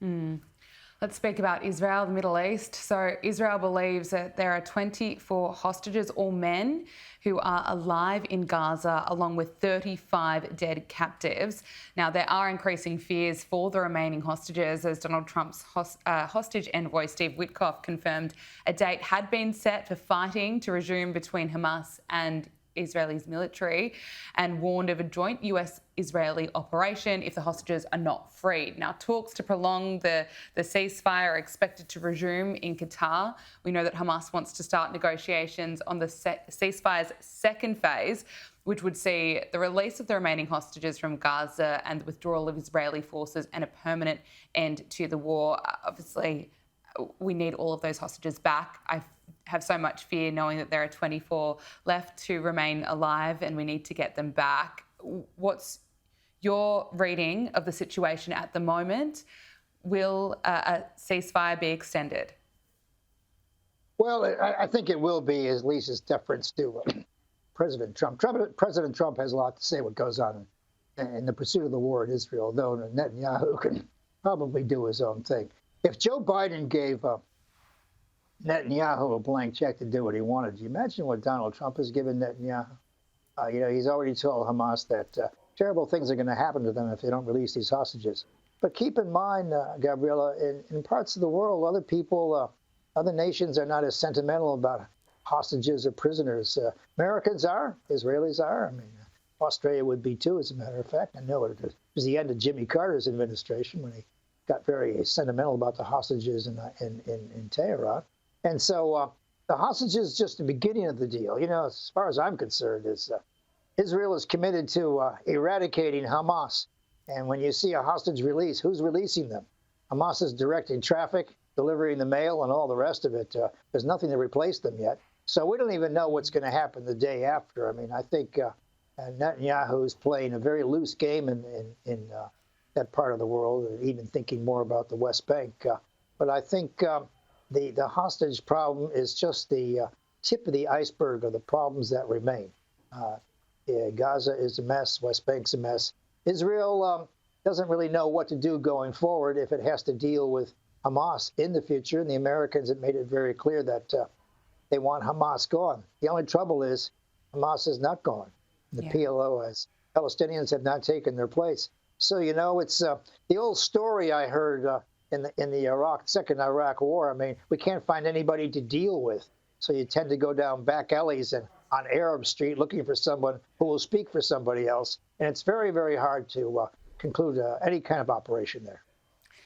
Mm. Let's speak about Israel, the Middle East. So Israel believes that there are 24 hostages, all men, who are alive in Gaza, along with 35 dead captives. Now, there are increasing fears for the remaining hostages, as Donald Trump's hostage envoy, Steve Witkoff, confirmed a date had been set for fighting to resume between Hamas and Israel's military, and warned of a joint US-Israeli operation if the hostages are not freed. Now, talks to prolong the ceasefire are expected to resume in Qatar. We know that Hamas wants to start negotiations on the ceasefire's second phase, which would see the release of the remaining hostages from Gaza and the withdrawal of Israeli forces and a permanent end to the war. Obviously, we need all of those hostages back. I have so much fear knowing that there are 24 left to remain alive and we need to get them back. What's your reading of the situation at the moment? Will a ceasefire be extended? Well, I think it will be, at least as deference to President Trump. President Trump has a lot to say what goes on in the pursuit of the war in Israel, though Netanyahu can probably do his own thing. If Joe Biden gave Netanyahu a blank check to do what he wanted, do you imagine what Donald Trump has given Netanyahu? He's already told Hamas that terrible things are going to happen to them if they don't release these hostages. But keep in mind, Gabriella, in parts of the world, other people, other nations are not as sentimental about hostages or prisoners. Americans are, Israelis are. I mean, Australia would be too, as a matter of fact. I know it was the end of Jimmy Carter's administration when he got very sentimental about the hostages in Tehran. And so the hostages is just the beginning of the deal. As far as I'm concerned, Israel is committed to eradicating Hamas. And when you see a hostage release, who's releasing them? Hamas is directing traffic, delivering the mail, and all the rest of it. There's nothing to replace them yet. So we don't even know what's going to happen the day after. I mean, I think Netanyahu is playing a very loose game in that part of the world, and even thinking more about the West Bank. But I think the hostage problem is just the tip of the iceberg of the problems that remain. Gaza is a mess. West Bank's a mess. Israel doesn't really know what to do going forward if it has to deal with Hamas in the future. And the Americans have made it very clear that they want Hamas gone. The only trouble is Hamas is not gone. The PLO, as Palestinians, have not taken their place. So, it's the old story I heard in the second Iraq War. I mean, we can't find anybody to deal with. So you tend to go down back alleys and on Arab Street looking for someone who will speak for somebody else. And it's very, very hard to conclude any kind of operation there.